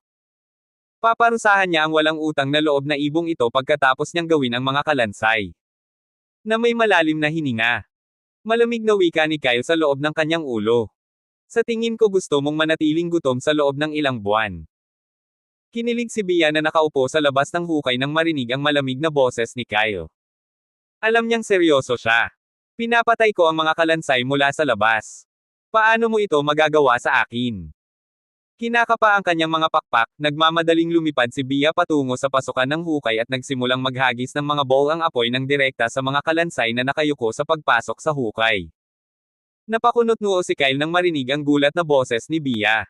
Paparusahan niya ang walang utang na loob na ibong ito pagkatapos niyang gawin ang mga kalansay. Na may malalim na hininga. Malamig na wika ni Kyle sa loob ng kanyang ulo. Sa tingin ko gusto mong manatiling gutom sa loob ng ilang buwan. Kinilig si Bia na nakaupo sa labas ng hukay nang marinig ang malamig na boses ni Kyle. Alam niyang seryoso siya. Pinapatay ko ang mga kalansay mula sa labas. Paano mo ito magagawa sa akin? Kinakapa ang kanyang mga pakpak, nagmamadaling lumipad si Bia patungo sa pasukan ng hukay at nagsimulang maghagis ng mga bowl ang apoy ng direkta sa mga kalansay na nakayuko sa pagpasok sa hukay. Napakunot noo si Kyle nang marinig ang gulat na boses ni Bia.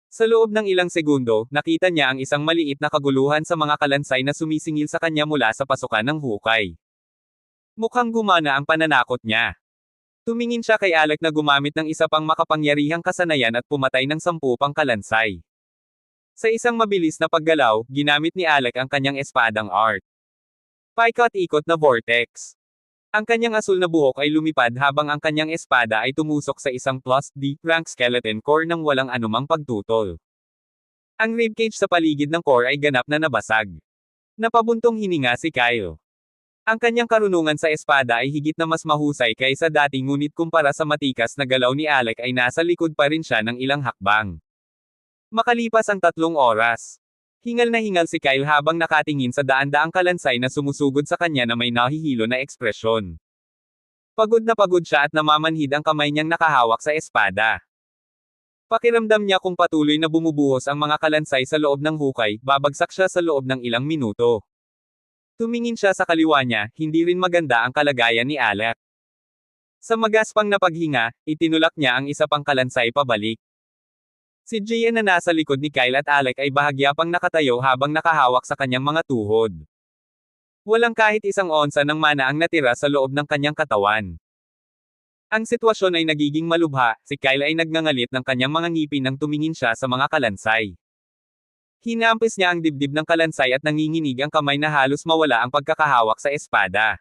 Sa loob ng ilang segundo, nakita niya ang isang maliit na kaguluhan sa mga kalansay na sumisingil sa kanya mula sa pasukan ng hukay. Mukhang gumana ang pananakot niya. Tumingin siya kay Alec na gumamit ng isa pang makapangyarihang kasanayan at pumatay ng 10 pang kalansay. Sa isang mabilis na paggalaw, ginamit ni Alec ang kanyang espadang art. Paikot-ikot na vortex. Ang kanyang asul na buhok ay lumipad habang ang kanyang espada ay tumusok sa isang plus D rank skeleton core nang walang anumang pagtutol. Ang ribcage sa paligid ng core ay ganap na nabasag. Napabuntong hininga si Kyle. Ang kanyang karunungan sa espada ay higit na mas mahusay kaysa dati ngunit kumpara sa matikas na galaw ni Alec ay nasa likod pa rin siya ng ilang hakbang. Makalipas ang 3 oras. Hingal na hingal si Kyle habang nakatingin sa daan-daang kalansay na sumusugod sa kanya na may nahihilo na ekspresyon. Pagod na pagod siya at namamanhid ang kamay niyang nakahawak sa espada. Pakiramdam niya kung patuloy na bumubuhos ang mga kalansay sa loob ng hukay, babagsak siya sa loob ng ilang minuto. Tumingin siya sa kaliwa niya, hindi rin maganda ang kalagayan ni Alec. Sa magaspang na paghinga, itinulak niya ang isa pang kalansay pabalik. Si Gian na nasa likod ni Kyle at Alec ay bahagya pang nakatayo habang nakahawak sa kanyang mga tuhod. Walang kahit isang onsa ng mana ang natira sa loob ng kanyang katawan. Ang sitwasyon ay nagiging malubha, si Kyle ay nagngangalit ng kanyang mga ngipin nang tumingin siya sa mga kalansay. Hinampis niya ang dibdib ng kalansay at nanginginig ang kamay na halos mawala ang pagkakahawak sa espada.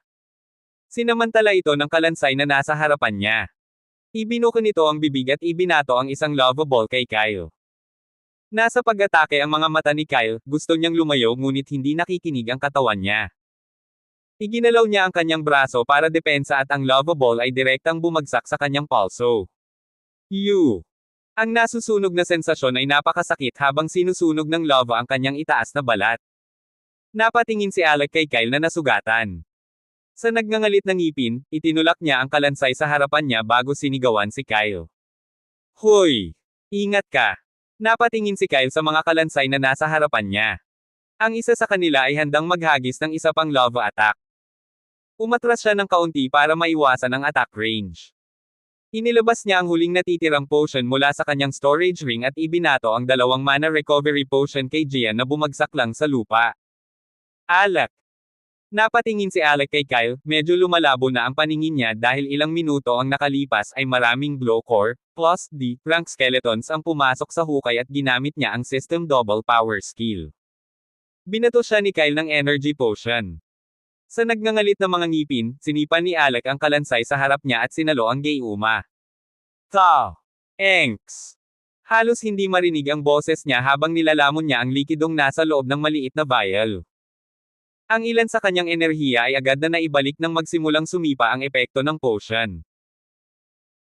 Sinamantala ito ng kalansay na nasa harapan niya. Ibinuko nito ang bibig at ibinato ang isang lava ball kay Kyle. Nasa pag-atake ang mga mata ni Kyle, gusto niyang lumayo ngunit hindi nakikinig ang katawan niya. Iginalaw niya ang kanyang braso para depensa at ang lava ball ay direktang bumagsak sa kanyang palso. Ang nasusunog na sensasyon ay napakasakit habang sinusunog ng lava ang kanyang itaas na balat. Napatingin si Alec kay Kyle na nasugatan. Sa nagngangalit ng ngipin, itinulak niya ang kalansay sa harapan niya bago sinigawan si Kyle. Hoy! Ingat ka! Napatingin si Kyle sa mga kalansay na nasa harapan niya. Ang isa sa kanila ay handang maghagis ng isa pang lava attack. Umatras siya ng kaunti para maiwasan ang attack range. Inilabas niya ang huling natitirang potion mula sa kanyang storage ring at ibinato ang 2 mana recovery potion kay Gian na bumagsak lang sa lupa. Alec! Napatingin si Alec kay Kyle, medyo lumalabo na ang paningin niya dahil ilang minuto ang nakalipas ay maraming glow core, plus D, rank skeletons ang pumasok sa hukay at ginamit niya ang system double power skill. Binato siya ni Kyle ng energy potion. Sa nagngangalit na mga ngipin, sinipan ni Alec ang kalansay sa harap niya at sinalo ang Gayuma. Enks! Halos hindi marinig ang boses niya habang nilalamon niya ang likidong nasa loob ng maliit na vial. Ang ilan sa kanyang enerhiya ay agad na naibalik nang magsimulang sumipa ang epekto ng potion.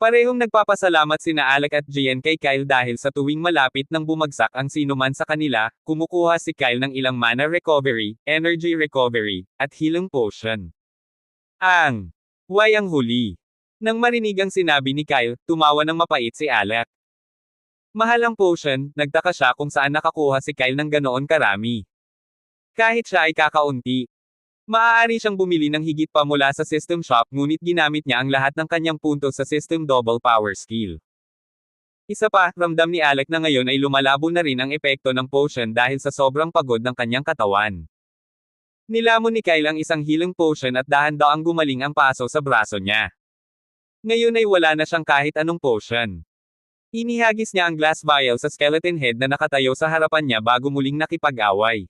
Parehong nagpapasalamat sina Alec at Gian kay Kyle dahil sa tuwing malapit nang bumagsak ang sinuman sa kanila, kumukuha si Kyle ng ilang mana recovery, energy recovery, at healing potion. Ang huli. Nang marinig ang sinabi ni Kyle, tumawa ng mapait si Alec. Mahal ang potion, nagtaka siya kung saan nakakuha si Kyle ng ganoon karami. Kahit siya ay kakaunti. Maaari siyang bumili ng higit pa mula sa system shop ngunit ginamit niya ang lahat ng kanyang puntos sa system double power skill. Isa pa, ramdam ni Alec na ngayon ay lumalabo na rin ang epekto ng potion dahil sa sobrang pagod ng kanyang katawan. Nilamon ni Kyle ang isang healing potion at dahan-daang gumaling ang paso sa braso niya. Ngayon ay wala na siyang kahit anong potion. Inihagis niya ang glass vial sa skeleton head na nakatayo sa harapan niya bago muling nakipag-away.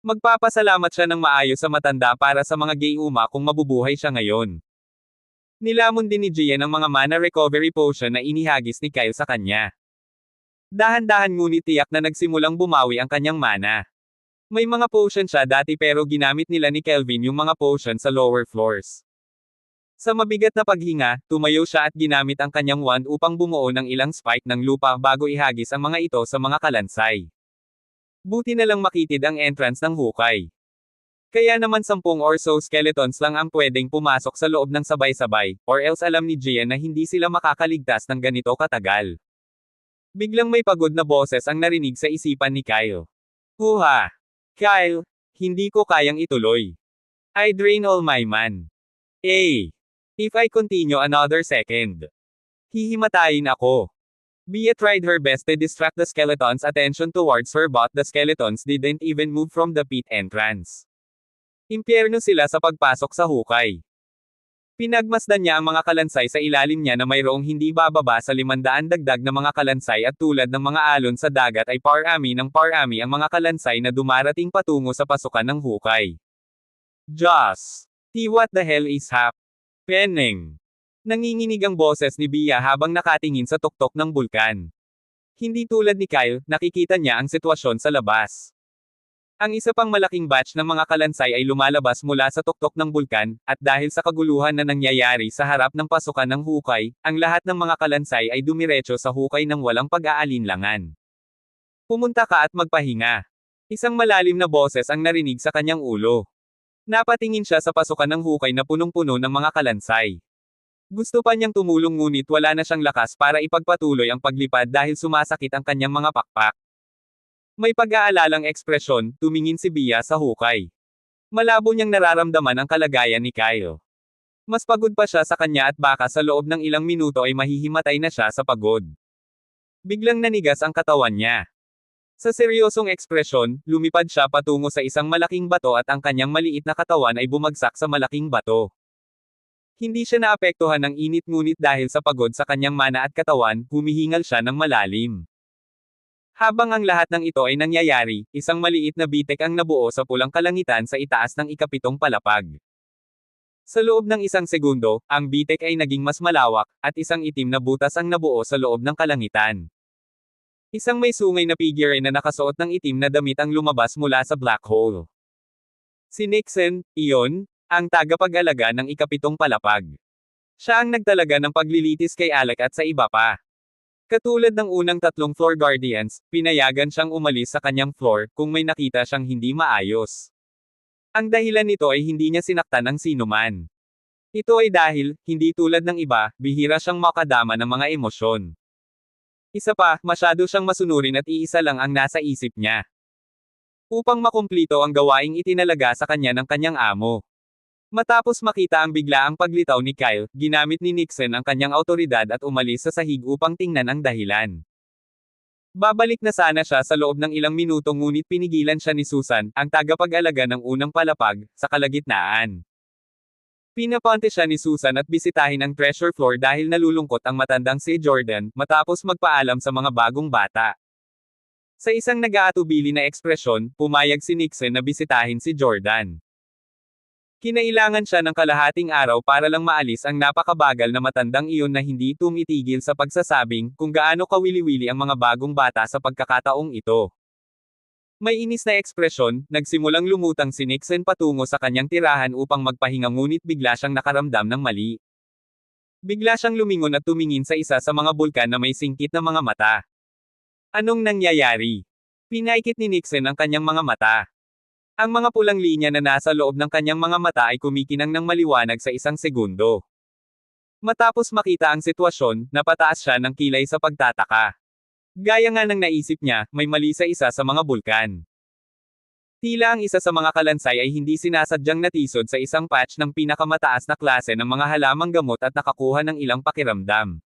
Magpapasalamat siya ng maayos sa matanda para sa mga Gayuma kung mabubuhay siya ngayon. Nilamon din ni Gian ang mga mana recovery potion na inihagis ni Kyle sa kanya. Dahan-dahan ngunit tiyak na nagsimulang bumawi ang kanyang mana. May mga potion siya dati pero ginamit nila ni Kelvin yung mga potion sa lower floors. Sa mabigat na paghinga, tumayo siya at ginamit ang kanyang wand upang bumuo ng ilang spike ng lupa bago ihagis ang mga ito sa mga kalansay. Buti na lang makitid ang entrance ng hukay. Kaya naman 10 or so skeletons lang ang pwedeng pumasok sa loob ng sabay-sabay, or else alam ni Gian na hindi sila makakaligtas ng ganito katagal. Biglang may pagod na boses ang narinig sa isipan ni Kyle. Huha! Kyle, hindi ko kayang ituloy. I drain all my man. If I continue another second, hihimatayin ako. Bea tried her best to distract the skeleton's attention towards her but the skeletons didn't even move from the pit entrance. Impyerno sila sa pagpasok sa hukay. Pinagmasdan niya ang mga kalansay sa ilalim niya na mayroong hindi bababa sa 500 dagdag na mga kalansay at tulad ng mga alon sa dagat ay parami ng parami ang mga kalansay na dumarating patungo sa pasukan ng hukay. Just, what the hell is happening? Nanginginig ang boses ni Bea habang nakatingin sa tuktok ng bulkan. Hindi tulad ni Kyle, nakikita niya ang sitwasyon sa labas. Ang isa pang malaking batch ng mga kalansay ay lumalabas mula sa tuktok ng bulkan, at dahil sa kaguluhan na nangyayari sa harap ng pasukan ng hukay, ang lahat ng mga kalansay ay dumiretso sa hukay ng walang pag-aalinlangan. Pumunta ka at magpahinga. Isang malalim na boses ang narinig sa kanyang ulo. Napatingin siya sa pasukan ng hukay na punong-puno ng mga kalansay. Gusto pa niyang tumulong ngunit wala na siyang lakas para ipagpatuloy ang paglipad dahil sumasakit ang kanyang mga pakpak. May pag-aalalang ekspresyon, tumingin si Bea sa hukay. Malabo niyang nararamdaman ang kalagayan ni Kyle. Mas pagod pa siya sa kanya at baka sa loob ng ilang minuto ay mahihimatay na siya sa pagod. Biglang nanigas ang katawan niya. Sa seryosong ekspresyon, lumipad siya patungo sa isang malaking bato at ang kanyang maliit na katawan ay bumagsak sa malaking bato. Hindi siya naapektuhan ng init ngunit dahil sa pagod sa kanyang mana at katawan, humihingal siya ng malalim. Habang ang lahat ng ito ay nangyayari, isang maliit na bitek ang nabuo sa pulang kalangitan sa itaas ng ikapitong palapag. Sa loob ng isang segundo, ang bitek ay naging mas malawak, at isang itim na butas ang nabuo sa loob ng kalangitan. Isang may sungay na figure na nakasuot ng itim na damit ang lumabas mula sa black hole. Si Nixon, iyon, ang tagapag-alaga ng ikapitong palapag. Siya ang nagtalaga ng paglilitis kay Alec at sa iba pa. Katulad ng unang 3 floor guardians, pinayagan siyang umalis sa kanyang floor kung may nakita siyang hindi maayos. Ang dahilan nito ay hindi niya sinaktan ng sinuman. Ito ay dahil, hindi tulad ng iba, bihira siyang makadama ng mga emosyon. Isa pa, masyado siyang masunurin at iisa lang ang nasa isip niya. Upang makumplito ang gawaing itinalaga sa kanya ng kanyang amo. Matapos makita ang biglaang paglitaw ni Kyle, ginamit ni Nixon ang kanyang awtoridad at umalis sa sahig upang tingnan ang dahilan. Babalik na sana siya sa loob ng ilang minuto ngunit pinigilan siya ni Susan, ang tagapag-alaga ng unang palapag, sa kalagitnaan. Pinapunta siya ni Susan at bisitahin ang treasure floor dahil nalulungkot ang matandang si Jordan, matapos magpaalam sa mga bagong bata. Sa isang nag-aatubili na ekspresyon, pumayag si Nixon na bisitahin si Jordan. Kinailangan siya ng kalahating araw para lang maalis ang napakabagal na matandang iyon na hindi tumitigil sa pagsasabing kung gaano kawili-wili ang mga bagong bata sa pagkakataong ito. May inis na ekspresyon, nagsimulang lumutang si Nixon patungo sa kanyang tirahan upang magpahinga ngunit bigla siyang nakaramdam ng mali. Bigla siyang lumingon at tumingin sa isa sa mga bulkan na may singkit na mga mata. Anong nangyayari? Pinaikit ni Nixon ang kanyang mga mata. Ang mga pulang linya na nasa loob ng kanyang mga mata ay kumikinang ng maliwanag sa isang segundo. Matapos makita ang sitwasyon, napataas siya ng kilay sa pagtataka. Gaya nga ng naisip niya, may mali sa isa sa mga bulkan. Tila ang isa sa mga kalansay ay hindi sinasadyang natisod sa isang patch ng pinakamataas na klase ng mga halamang gamot at nakakuha ng ilang pakiramdam.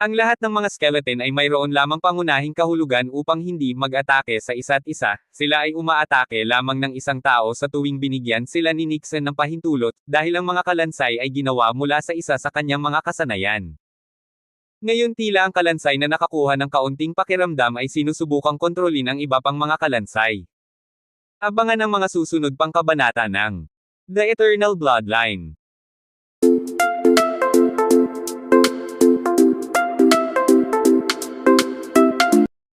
Ang lahat ng mga skeleton ay mayroon lamang pangunahing kahulugan upang hindi mag-atake sa isa't isa, sila ay umaatake lamang ng isang tao sa tuwing binigyan sila ni Nixon ng pahintulot, dahil ang mga kalansay ay ginawa mula sa isa sa kanyang mga kasanayan. Ngayon tila ang kalansay na nakakuha ng kaunting pakiramdam ay sinusubukang kontrolin ang iba pang mga kalansay. Abangan ang mga susunod pang kabanata ng The Eternal Bloodline.